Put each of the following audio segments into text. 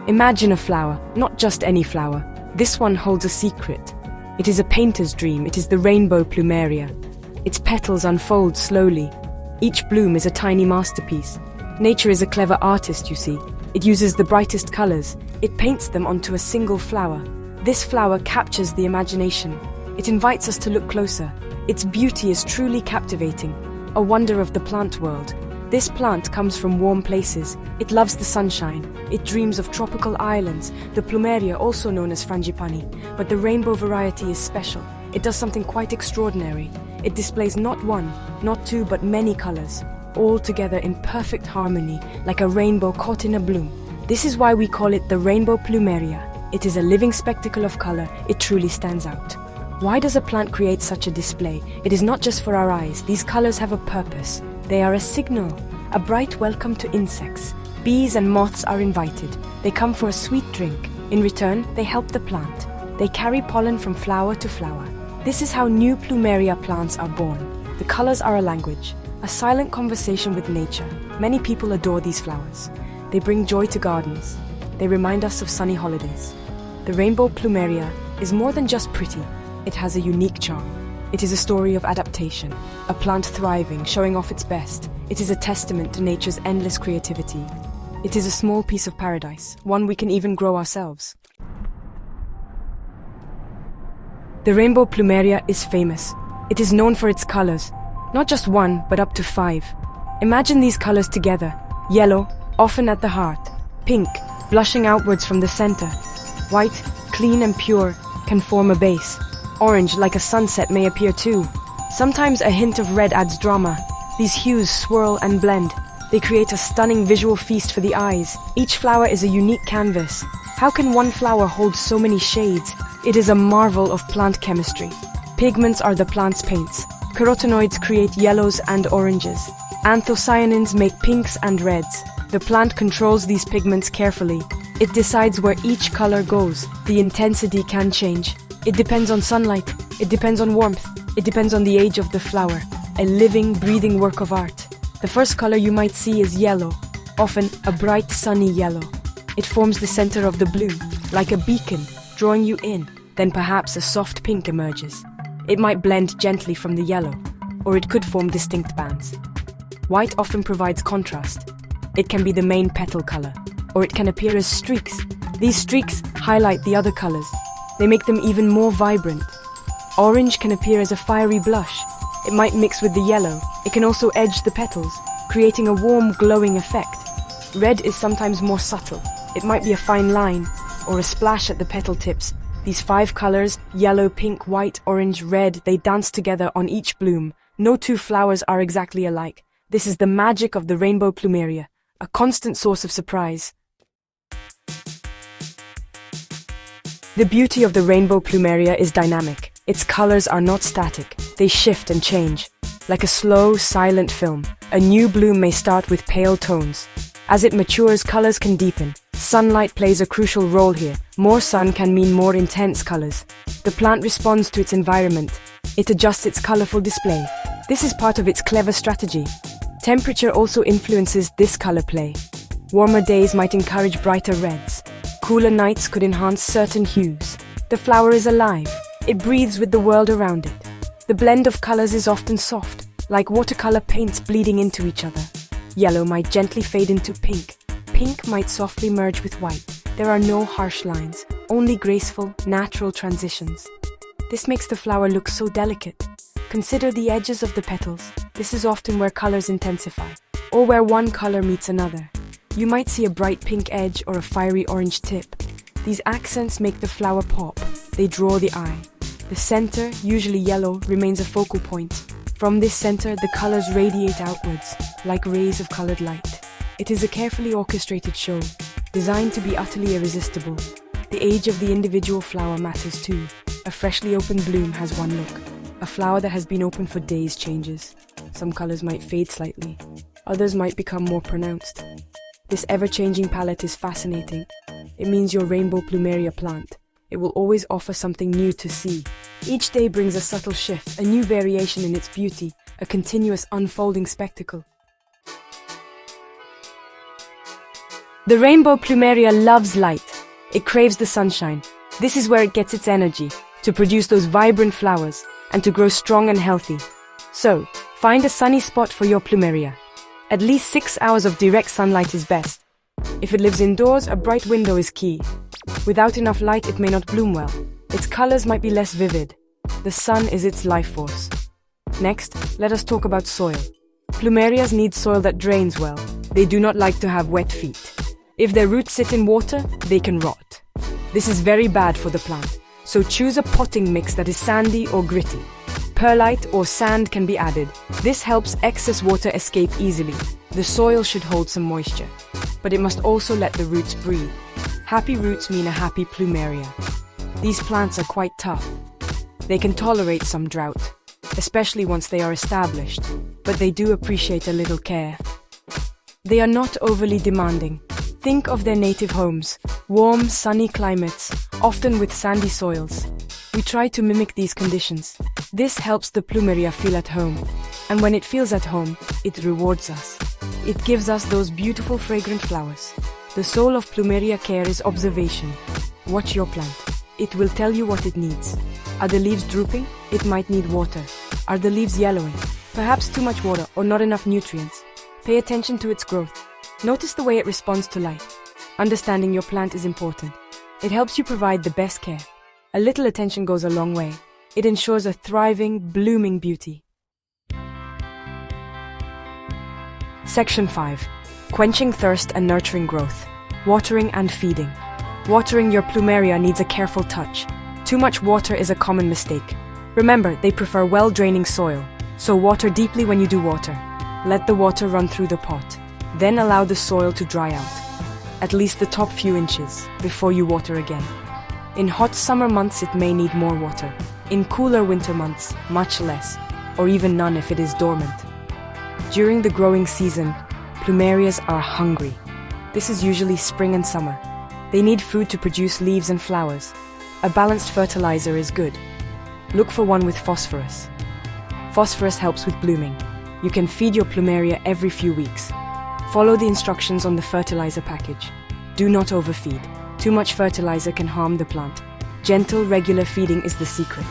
Imagine a flower, not just any flower. This one holds a secret. It is a painter's dream. It is the rainbow plumeria. Its petals unfold slowly. Each bloom is a tiny masterpiece. Nature is a clever artist, you see. It uses the brightest colors. It paints them onto a single flower. This flower captures the imagination. It invites us to look closer. Its beauty is truly captivating, a wonder of the plant world. This plant comes from warm places. It loves the sunshine. It dreams of tropical islands, the plumeria, also known as frangipani. But the rainbow variety is special. It does something quite extraordinary. It displays not one, not two, but many colors, all together in perfect harmony, like a rainbow caught in a bloom. This is why we call it the rainbow plumeria. It is a living spectacle of color. It truly stands out. Why does a plant create such a display? It is not just for our eyes. These colors have a purpose. They are a signal, a bright welcome to insects. Bees and moths are invited. They come for a sweet drink. In return, they help the plant. They carry pollen from flower to flower. This is how new plumeria plants are born. The colors are a language, a silent conversation with nature. Many people adore these flowers. They bring joy to gardens. They remind us of sunny holidays. The rainbow plumeria is more than just pretty. It has a unique charm. It is a story of adaptation, a plant thriving, showing off its best. It is a testament to nature's endless creativity. It is a small piece of paradise, one we can even grow ourselves. The rainbow plumeria is famous. It is known for its colors, not just one, but up to 5. Imagine these colors together. Yellow, often at the heart. Pink, blushing outwards from the center. White, clean and pure, can form a base. Orange, like a sunset, may appear too. Sometimes a hint of red adds drama. These hues swirl and blend. They create a stunning visual feast for the eyes. Each flower is a unique canvas. How can one flower hold so many shades? It is a marvel of plant chemistry. Pigments are the plant's paints. Carotenoids create yellows and oranges. Anthocyanins make pinks and reds. The plant controls these pigments carefully. It decides where each color goes. The intensity can change. It depends on sunlight, it depends on warmth, it depends on the age of the flower. A living, breathing work of art. The first color you might see is yellow, often a bright, sunny yellow. It forms the center of the bloom, like a beacon, drawing you in. Then perhaps a soft pink emerges. It might blend gently from the yellow, or it could form distinct bands. White often provides contrast. It can be the main petal color, or it can appear as streaks. These streaks highlight the other colors. They make them even more vibrant. Orange can appear as a fiery blush. It might mix with the yellow. It can also edge the petals, creating a warm, glowing effect. Red is sometimes more subtle. It might be a fine line, or a splash at the petal tips. These 5 colors, yellow, pink, white, orange, red, they dance together on each bloom. No two flowers are exactly alike. This is the magic of the rainbow plumeria, a constant source of surprise. The beauty of the rainbow plumeria is dynamic. Its colors are not static. They shift and change. Like a slow, silent film, a new bloom may start with pale tones. As it matures, colors can deepen. Sunlight plays a crucial role here. More sun can mean more intense colors. The plant responds to its environment. It adjusts its colorful display. This is part of its clever strategy. Temperature also influences this color play. Warmer days might encourage brighter reds. Cooler nights could enhance certain hues. The flower is alive. It breathes with the world around it. The blend of colors is often soft, like watercolor paints bleeding into each other. Yellow might gently fade into pink. Pink might softly merge with white. There are no harsh lines, only graceful, natural transitions. This makes the flower look so delicate. Consider the edges of the petals. This is often where colors intensify, or where one color meets another. You might see a bright pink edge or a fiery orange tip. These accents make the flower pop. They draw the eye. The center, usually yellow, remains a focal point. From this center, the colors radiate outwards, like rays of colored light. It is a carefully orchestrated show, designed to be utterly irresistible. The age of the individual flower matters too. A freshly opened bloom has one look. A flower that has been open for days changes. Some colors might fade slightly. Others might become more pronounced. This ever-changing palette is fascinating. It means your rainbow plumeria plant. It will always offer something new to see. Each day brings a subtle shift, a new variation in its beauty, a continuous unfolding spectacle. The rainbow plumeria loves light. It craves the sunshine. This is where it gets its energy, to produce those vibrant flowers and to grow strong and healthy. So, find a sunny spot for your plumeria. At least 6 hours of direct sunlight is best. If it lives indoors, a bright window is key. Without enough light, it may not bloom well. Its colors might be less vivid. The sun is its life force. Next, let us talk about soil. Plumerias need soil that drains well. They do not like to have wet feet. If their roots sit in water, they can rot. This is very bad for the plant, so choose a potting mix that is sandy or gritty. Perlite or sand can be added. This helps excess water escape easily. The soil should hold some moisture, but it must also let the roots breathe. Happy roots mean a happy plumeria. These plants are quite tough. They can tolerate some drought, especially once they are established, but they do appreciate a little care. They are not overly demanding. Think of their native homes, warm, sunny climates, often with sandy soils. We try to mimic these conditions. This helps the plumeria feel at home, and when it feels at home, it rewards us. It gives us those beautiful fragrant flowers. The soul of plumeria care is observation. Watch your plant. It will tell you what it needs. Are the leaves drooping? It might need water. Are the leaves yellowing? Perhaps too much water or not enough nutrients. Pay attention to its growth. Notice the way it responds to light. Understanding your plant is important. It helps you provide the best care. A little attention goes a long way. It ensures a thriving, blooming beauty. Section 5. Quenching thirst and nurturing growth. Watering and feeding. Watering your plumeria needs a careful touch. Too much water is a common mistake. Remember, they prefer well-draining soil, so water deeply when you do water. Let the water run through the pot. Then allow the soil to dry out, at least the top few inches, before you water again. In hot summer months, it may need more water. In cooler winter months, much less, or even none if it is dormant. During the growing season, plumerias are hungry. This is usually spring and summer. They need food to produce leaves and flowers. A balanced fertilizer is good. Look for one with phosphorus. Phosphorus helps with blooming. You can feed your plumeria every few weeks. Follow the instructions on the fertilizer package. Do not overfeed. Too much fertilizer can harm the plant. Gentle, regular feeding is the secret.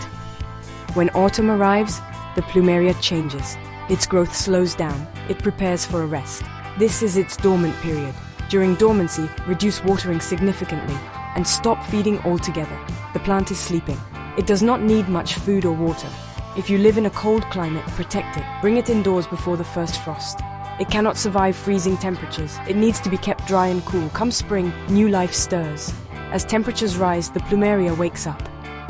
When autumn arrives, the plumeria changes. Its growth slows down. It prepares for a rest. This is its dormant period. During dormancy, reduce watering significantly and stop feeding altogether. The plant is sleeping. It does not need much food or water. If you live in a cold climate, protect it. Bring it indoors before the first frost. It cannot survive freezing temperatures. It needs to be kept dry and cool. Come spring, new life stirs. As temperatures rise, the plumeria wakes up.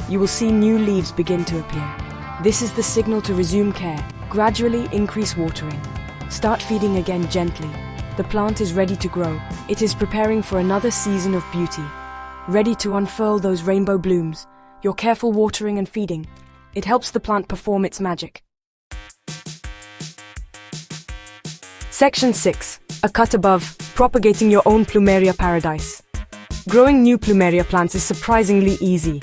You will see new leaves begin to appear. This is the signal to resume care. Gradually increase watering. Start feeding again gently. The plant is ready to grow. It is preparing for another season of beauty. Ready to unfurl those rainbow blooms. Your careful watering and feeding. It helps the plant perform its magic. Section 6. A cut above. Propagating your own plumeria paradise. Growing new plumeria plants is surprisingly easy.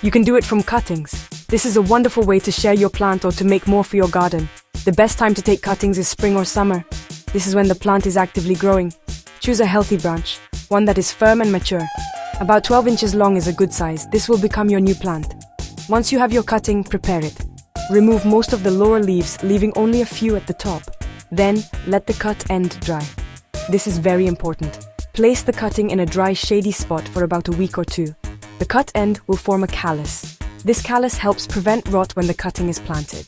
You can do it from cuttings. This is a wonderful way to share your plant or to make more for your garden. The best time to take cuttings is spring or summer. This is when the plant is actively growing. Choose a healthy branch, one that is firm and mature. About 12 inches long is a good size. This will become your new plant. Once you have your cutting, prepare it. Remove most of the lower leaves, leaving only a few at the top. Then, let the cut end dry. This is very important. Place the cutting in a dry, shady spot for about a week or two. The cut end will form a callus. This callus helps prevent rot when the cutting is planted.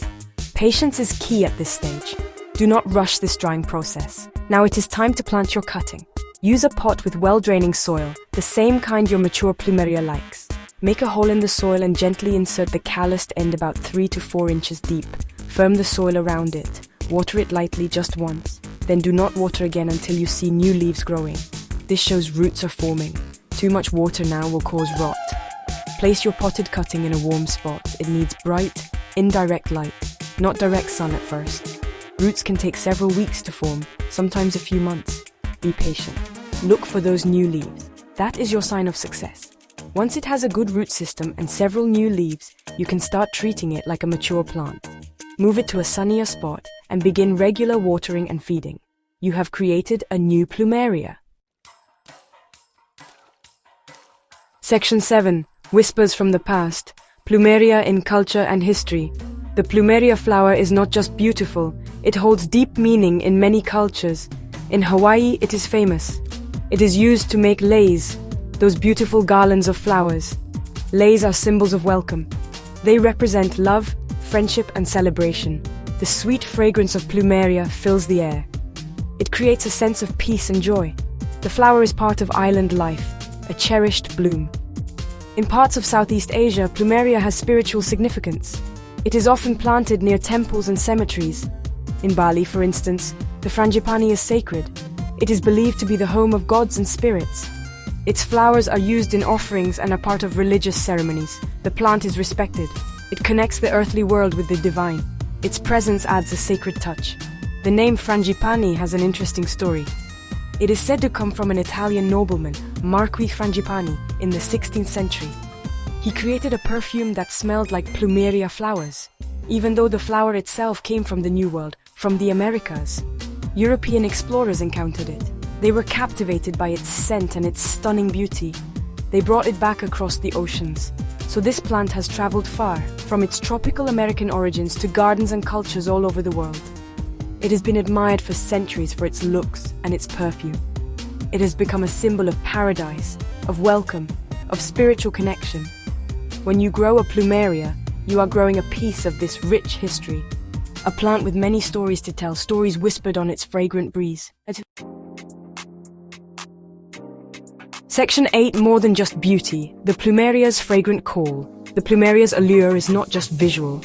Patience is key at this stage. Do not rush this drying process. Now it is time to plant your cutting. Use a pot with well-draining soil, the same kind your mature plumeria likes. Make a hole in the soil and gently insert the calloused end about 3 to 4 inches deep. Firm the soil around it. Water it lightly just once. Then do not water again until you see new leaves growing. This shows roots are forming. Too much water now will cause rot. Place your potted cutting in a warm spot. It needs bright, indirect light, not direct sun at first. Roots can take several weeks to form, sometimes a few months. Be patient. Look for those new leaves. That is your sign of success. Once it has a good root system and several new leaves, you can start treating it like a mature plant. Move it to a sunnier spot and begin regular watering and feeding. You have created a new plumeria. Section 7. Whispers from the Past. Plumeria in Culture and History. The Plumeria flower is not just beautiful, it holds deep meaning in many cultures. In Hawaii, it is famous. It is used to make leis, those beautiful garlands of flowers. Leis are symbols of welcome. They represent love, friendship, and celebration. The sweet fragrance of Plumeria fills the air. It creates a sense of peace and joy. The flower is part of island life, a cherished bloom. In parts of Southeast Asia, Plumeria has spiritual significance. It is often planted near temples and cemeteries. In Bali, for instance, the frangipani is sacred. It is believed to be the home of gods and spirits. Its flowers are used in offerings and are part of religious ceremonies. The plant is respected. It connects the earthly world with the divine. Its presence adds a sacred touch. The name frangipani has an interesting story. It is said to come from an Italian nobleman, Marquis Frangipani, in the 16th century. He created a perfume that smelled like Plumeria flowers, even though the flower itself came from the New World, from the Americas. European explorers encountered it. They were captivated by its scent and its stunning beauty. They brought it back across the oceans. So this plant has traveled far, from its tropical American origins to gardens and cultures all over the world. It has been admired for centuries for its looks and its perfume. It has become a symbol of paradise, of welcome, of spiritual connection. When you grow a Plumeria, you are growing a piece of this rich history. A plant with many stories to tell, stories whispered on its fragrant breeze. Section 8. More than just beauty. The Plumeria's fragrant call. The Plumeria's allure is not just visual.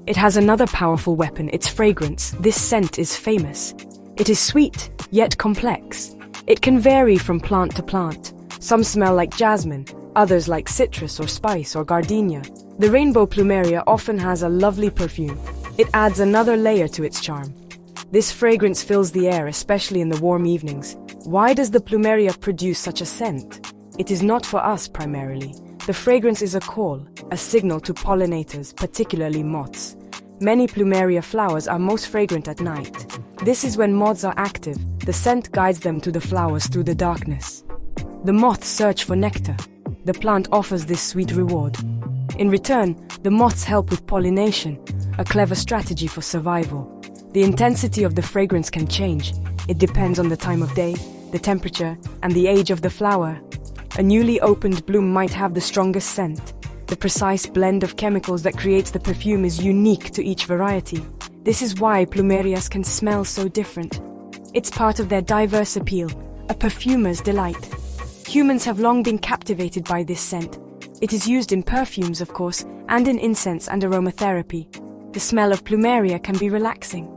It has another powerful weapon, its fragrance. This scent is famous. It is sweet, yet complex. It can vary from plant to plant. Some smell like jasmine, others like citrus or spice or gardenia. The rainbow Plumeria often has a lovely perfume. It adds another layer to its charm. This fragrance fills the air, especially in the warm evenings. Why does the Plumeria produce such a scent? It is not for us primarily. The fragrance is a call, a signal to pollinators, particularly moths. Many Plumeria flowers are most fragrant at night. This is when moths are active. The scent guides them to the flowers through the darkness. The moths search for nectar. The plant offers this sweet reward. In return, the moths help with pollination, a clever strategy for survival. The intensity of the fragrance can change. It depends on the time of day, the temperature, and the age of the flower. A newly opened bloom might have the strongest scent. The precise blend of chemicals that creates the perfume is unique to each variety. This is why Plumerias can smell so different. It's part of their diverse appeal, a perfumer's delight. Humans have long been captivated by this scent. It is used in perfumes, of course, and in incense and aromatherapy. The smell of Plumeria can be relaxing.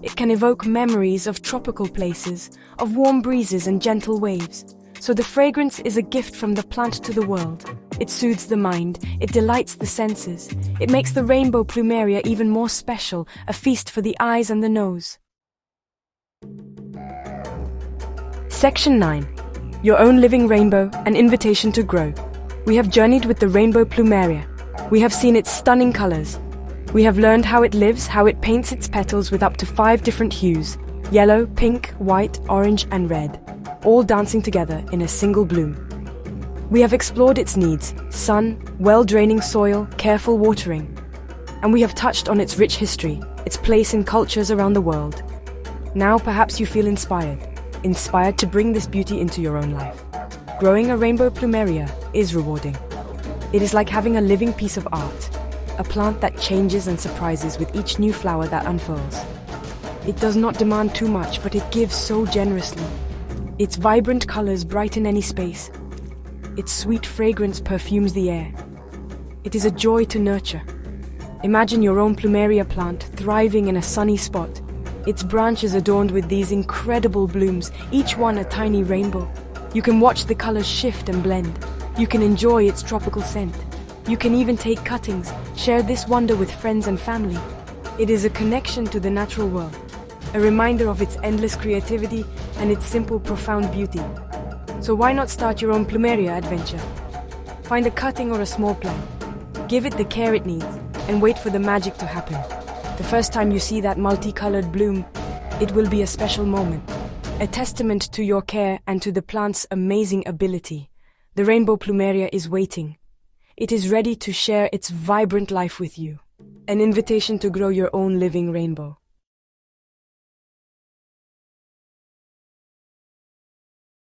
It can evoke memories of tropical places, of warm breezes and gentle waves. So the fragrance is a gift from the plant to the world. It soothes the mind, it delights the senses. It makes the rainbow Plumeria even more special, a feast for the eyes and the nose. Section 9. Your own living rainbow, an invitation to grow. We have journeyed with the rainbow Plumeria. We have seen its stunning colors. We have learned how it lives, how it paints its petals with up to 5 different hues: yellow, pink, white, orange, and red, all dancing together in a single bloom. We have explored its needs: sun, well-draining soil, careful watering. And we have touched on its rich history, its place in cultures around the world. Now perhaps you feel inspired to bring this beauty into your own life. Growing a rainbow Plumeria is rewarding. It is like having a living piece of art, a plant that changes and surprises with each new flower that unfurls. It does not demand too much, but it gives so generously. Its vibrant colors brighten any space. Its sweet fragrance perfumes the air. It is a joy to nurture. Imagine your own Plumeria plant thriving in a sunny spot. Its branches adorned with these incredible blooms, each one a tiny rainbow. You can watch the colors shift and blend. You can enjoy its tropical scent. You can even take cuttings, share this wonder with friends and family. It is a connection to the natural world, a reminder of its endless creativity and its simple, profound beauty. So why not start your own Plumeria adventure? Find a cutting or a small plant. Give it the care it needs, and wait for the magic to happen. The first time you see that multicolored bloom, it will be a special moment, a testament to your care and to the plant's amazing ability. The Rainbow Plumeria is waiting. It is ready to share its vibrant life with you. An invitation to grow your own living rainbow.